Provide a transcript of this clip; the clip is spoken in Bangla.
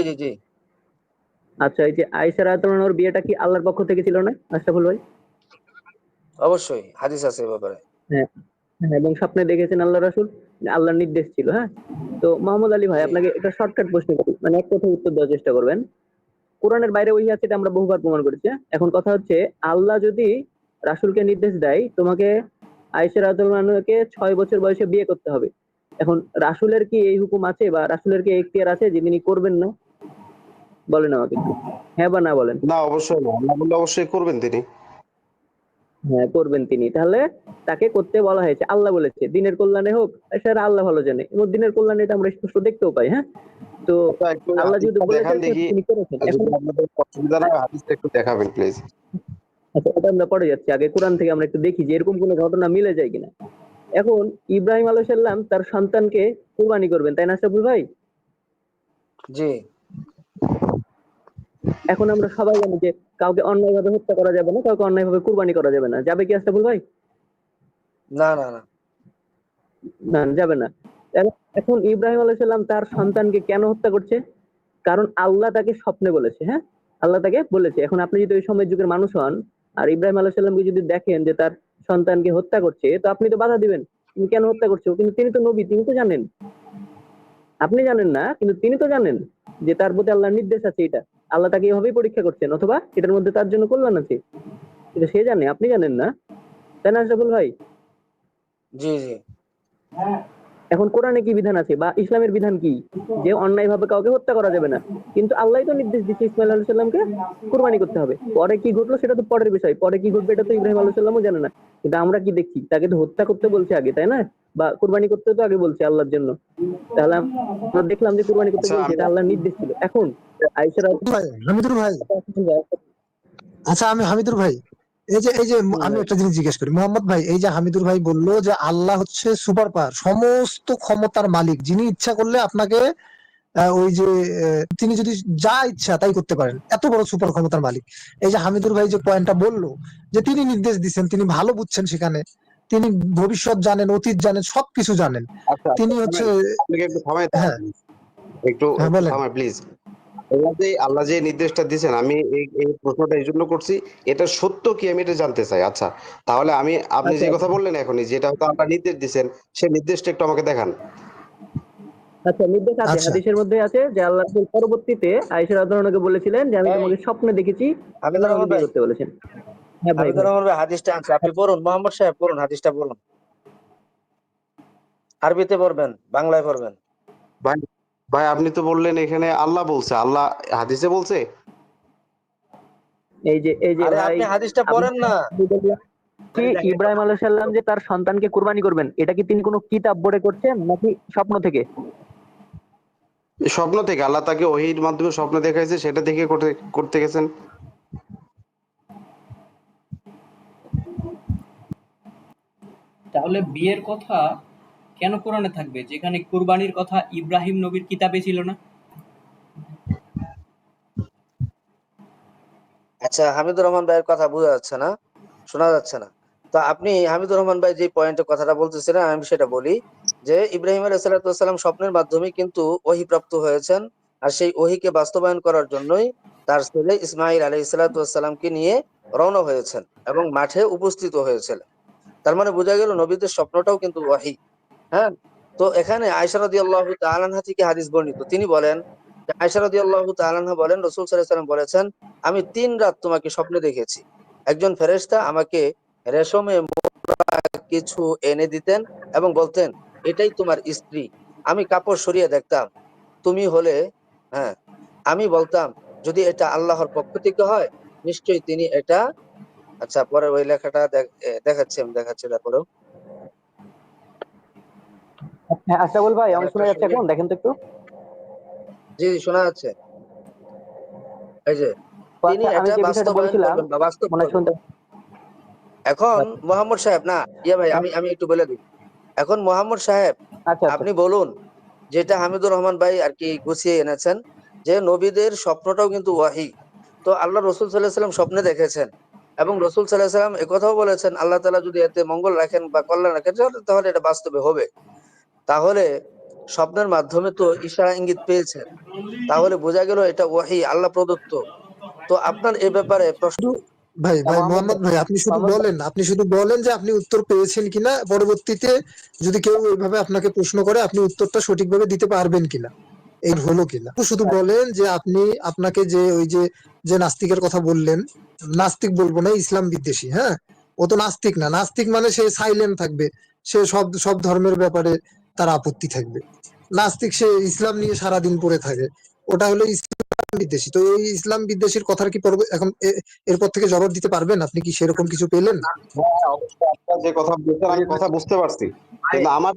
জি জি। আচ্ছা, এই যে আয়েশা রাদিয়াল্লাহু আনহার বিয়েটা কি আল্লাহর পক্ষ থেকে ছিল না আশরাফুল ভাই? অবশ্যই হাদিস আছে এ ব্যাপারে। হ্যাঁ, হ্যাঁ, এবং স্বপ্নে দেখেছেন আল্লাহ রাসূল, আল্লাহর নির্দেশ ছিল, হ্যাঁ? তো মোহাম্মদ আলী ভাই জি। আপনাকে একটা শর্টকাট প্রশ্ন করি, মানে এক কথায় উত্তর দেওয়ার চেষ্টা করবেন। কোরআনের বাইরে ওহী আছে এটা আমরা বহুবার প্রমাণ করেছি, হ্যাঁ? এখন কথা হচ্ছে আল্লাহ যদি রাসূলকে নির্দেশ দেয় তোমাকে আয়েশা রাদিয়াল্লাহু আনহাকে ৬ বছর বয়সে বিয়ে করতে হবে। এখন রাসূলের কি এই হুকুম আছে বা রাসূলের কি এখতিয়ার আছে যে তিনি করবেন না? বলেন আমাকে একটু। হ্যাঁ বা না বলেন। না, অবশ্যই না। আল্লাহ বললে অবশ্যই করবেন তিনি। হ্যাঁ, করবেন তিনি। তাহলে তাকে করতে বলা হয়েছে। আল্লাহ বলেছে, দিনের কল্যাণে হোক, সেটা আল্লাহ ভালো জানে। এবং দিনের কল্যাণে এটা আমরা স্পষ্ট দেখতেও পাই, হ্যাঁ? তো আচ্ছা, একটু আল্লাহ যেহেতু হাদিসটা দেখান বলেছেন দেখি। তিনি করেছেন। এখন যদি আপনাদের অসুবিধা না হয় হাদিসটা একটু দেখাবেন প্লিজ। আচ্ছা, ওটা আমরা পরে যাচ্ছি। আগে কোরআন থেকে আমরা একটু দেখি যে এরকম কোনো ঘটনা মিলে যায় কিনা। এখন ইব্রাহিম আলাইহিস সালাম তার সন্তানকে কুরবানি করবেন, তাই না আশরাফুল ভাই? জি। এখন আমরা সবাই জানি যে কাউকে অন্যায়ভাবে হত্যা করা যাবে না, কাউকে অন্যায়ভাবে কুরবানি করা যাবে না। যাবে কি আশরাফুল ভাই? না না না। না, যাবে না। এখন ইব্রাহিম আলাইহিস সালাম তার সন্তানকে কেন হত্যা করছে? কারণ আল্লাহ তাকে স্বপ্নে বলেছে, হ্যাঁ? আল্লাহ তাকে বলেছে। এখন আপনি যদি ওই সময়ের যুগের মানুষ হন আর ইব্রাহিম আলাইহিস সালামকে যদি দেখেন যে তার সন্তানকে হত্যা করছে, তো আপনি তো বাধা দিবেন। তুমি কেন হত্যা করছো? কিন্তু তিনি তো নবী, তিনি তো জানেন। আপনি জানেন না, কিন্তু তিনি তো জানেন যে তার প্রতি আল্লাহর নির্দেশ আছে এটা। আল্লাহ তাকে এভাবেই পরীক্ষা করছেন অথবা এটার মধ্যে তার জন্য কল্যাণ আছে। এটা সে জানে, আপনি জানেন না। তাই না আশরাফুল ভাই? জি জি। এখন কোরআনে কি বিধান আছে বা ইসলামের বিধান কি যে অন্যায়ভাবে কাউকে হত্যা করা যাবে না, কিন্তু আল্লাহই তো নির্দেশ দিচ্ছে ইসমাইল আলাইহিস সালামকে কুরবানি করতে হবে। পরে কি ঘটলো সেটা তো পরের বিষয়, পরে কি ঘটবে এটা তো ইব্রাহিম আলাইহিস সালামও জানে না। কিন্তু আমরা কি দেখছি, তাকে তো হত্যা করতে বলছে আগে, তাই না? বা কুরবানি করতে তো আগে বলছে আল্লাহর জন্য। তাহলে আমরা দেখলাম যে কুরবানি করতে আচ্ছা, বলছে, আমি এটা আল্লাহর নির্দেশ ছিল। এখন আয়েশা ভাই, হামিদুর ভাই, আচ্ছা আমি হামিদুর ভাই, এই যে আমি একটা জিনিস জিজ্ঞেস করি মোহাম্মদ ভাই, এই যে হামিদুর ভাই বললো যে আল্লাহ হচ্ছে সুপার পাওয়ার, সমস্ত ক্ষমতার মালিক, যিনি ইচ্ছা করলে আপনাকে ওই যে তিনি যদি যা ইচ্ছা তাই করতে পারেন, এত বড় সুপার ক্ষমতার মালিক। এই যে হামিদুর ভাই যে পয়েন্টটা বললো যে তিনি নির্দেশ দিচ্ছেন, তিনি ভালো বুঝছেন, সেখানে তিনি ভবিষ্যৎ জানেন, অতীত জানেন, সবকিছু জানেন, আচ্ছা, তিনি হচ্ছে। থামেন। আপনাকে একটু থামাই দাও। হ্যাঁ, একটু হ্যাঁ, একটু বলেন। থামাই প্লিজ। আল্লাহ যে নির্দেশটা দিয়েছেন, আমি এই প্রশ্নটা এই জন্য করছি, এটা সত্য কি আমি এটা জানতে চাই। আচ্ছা, তাহলে আপনি আচ্ছা যে কথা আচ্ছা বললেন এখনই, যেটা হয়তো আল্লাহ নির্দেশ দিয়েছেন, সেই নির্দেশটা একটু আমাকে দেখান। আচ্ছা, নির্দেশ আছে, আচ্ছা, হাদিসের মধ্যে আছে যে আল্লাহ রাসূল পরবর্তীতে আয়েশা রাদিয়াল্লাহু আনহাকে বলেছিলেন যে আমি এই তোমাকে স্বপ্নে দেখেছি, হামিদুর আল্লাহ আমাকে রহমান বিয়ে ভাই, করতে বলেছেন। হ্যাঁ ভাই, হামিদুর ভাই। রহমান ভাই হাদিসটা আনছে, আপনি পড়ুন, মোহাম্মদ সাহেব পড়ুন, হাদিসটা বলুন। আরবিতে পড়বেন, বাংলায় পড়বেন। ভাই, ভাই, আপনি তো বললেন এখানে আল্লাহ বলছে, আল্লাহ হাদিসে বলছে। এই যে আরে ভাই, আপনি হাদিসটা আপনি পড়েন না। কি ইব্রাহিম আলাইহিস সালাম যে তার সন্তানকে কুরবানি করবেন, এটা কি তিনি কোনো কিতাব পড়ে করছেন নাকি স্বপ্ন থেকে? স্বপ্ন থেকে আল্লাহ তাকে ওহীর মাধ্যমে স্বপ্ন দেখাইছে, সেটা দেখে করতে করতে গেছেন। তাহলে বিয়ের কথা কেন কোরআনে থাকবে যেখানে কুরবানির কথা ইব্রাহিম নবীর কিতাবে ছিল না? আচ্ছা, হামিদুর রহমান ভাইয়ের কথা বোঝা যাচ্ছে না, শোনা যাচ্ছে না। তো আপনি হামিদুর রহমান ভাই যে পয়েন্টে কথাটা বলতেছিলেন আমি সেটা বলি, যে ইব্রাহিম আলাইহিস সালাম স্বপ্নের মাধ্যমে কিন্তু ওহী প্রাপ্ত হয়েছেন, আর সেই ওহীকে বাস্তবায়ন করার জন্যই তার ছেলে ইসমাঈল আলাইহিস সালামকে নিয়ে রওনা হয়েছেন এবং মাঠে উপস্থিত হয়েছিলেন। তার মানে বোঝা গেল নবীদের স্বপ্নটাও কিন্তু ওহী। হ্যাঁ। তো এখানে আয়েশা রাদিয়াল্লাহু তাআলা আনহা থেকে হাদিস বর্ণিত, তিনি বলেন যে আয়েশা রাদিয়াল্লাহু তাআলা আনহা বলেন রাসূল সাল্লাল্লাহু আলাইহি ওয়াসাল্লাম বলেছেন, আমি ৩ রাত তোমাকে স্বপ্নে দেখেছি। একজন ফেরেশতা আমাকে রেশমে কিছু এনে দিতেন এবং বলতেন, এটাই তোমার স্ত্রী। আমি কাপড় সরিয়ে দেখতাম তুমি হলে, হ্যাঁ, আমি বলতাম যদি এটা আল্লাহর পক্ষ থেকে হয় নিশ্চয়ই তিনি এটা। আচ্ছা, পরে ওই লেখাটা দেখাচ্ছি, আমি দেখাচ্ছি তারপরেও। হ্যাঁ আশরাফুল ভাই, মানে আমি একটা শোনা যাচ্ছে শুনি। এখন? দেখেন তো একটু। জি জি, শোনা যাচ্ছে। এই যে তো তিনি আচ্ছা, আমি এটা যে বিষয়টা বাস্তবায়ন বলছিলাম, করবেন বা বাস্তব মনে করবেন। শুনতে এখন মোহাম্মদ সাহেব, না ইয়ে ভাই, আমি একটু বলে দিই। এখন মোহাম্মদ সাহেব আচ্ছা আচ্ছা আপনি বলুন, যেটা হামিদুর রহমান ভাই আর কি গুছিয়ে এনেছেন, যে নবীদের স্বপ্নটাও কিন্তু ওয়াহি। তো আল্লাহ রসুল সাল্লাহ সাল্লাম স্বপ্নে দেখেছেন এবং রসুল সাল্লাহ সাল্লাম একথাও বলেছেন আল্লাহ তাআলা যদি এতে মঙ্গল রাখেন বা কল্যাণ রাখেন তাহলে এটা বাস্তবে হবে। তাহলে স্বপ্নের মাধ্যমে তো ইশারা ইঙ্গিত পেয়েছেন, তাহলে বোঝা গেল এটা ওয়াহি, আল্লাহ প্রদত্ত। তো আপনার এ ব্যাপারে প্রশ্ন। ভাই ভাই মোহাম্মদ মোহাম্মদ ভাই, আপনি শুধু মোহাম্মদ বলেন, আপনি শুধু বলেন যে আপনি উত্তর পেয়েছেন কিনা, পরবর্তীতে যদি কেউ এইভাবে আপনাকে প্রশ্ন করে আপনি উত্তরটা সঠিকভাবে দিতে পারবেন কিনা, এই হলো কিনা। শুধু বলেন যে আপনি, আপনাকে যে ওই যে যে নাস্তিকের কথা বললেন, নাস্তিক বলবো না, ইসলাম বিদ্বেষী, হ্যাঁ, ও তো নাস্তিক না। নাস্তিক মানে সে সাইলেন্ট থাকবে, সে সব সব ধর্মের ব্যাপারে তার আপত্তি থাকবে। নাস্তিক সে ইসলাম নিয়ে সারাদিন পড়ে থাকে, ওটা হলো ইসলাম বিদ্বেষী। তো এই ইসলাম বিদ্বেষীর কথার কি এখন এরপর থেকে জবাব দিতে পারবেন? আপনি কি সেরকম কিছু পেলেন? হ্যাঁ, অবশ্যই আপনারা যে কথা বলছেন আমি কথা বুঝতে পারছি, কিন্তু আমার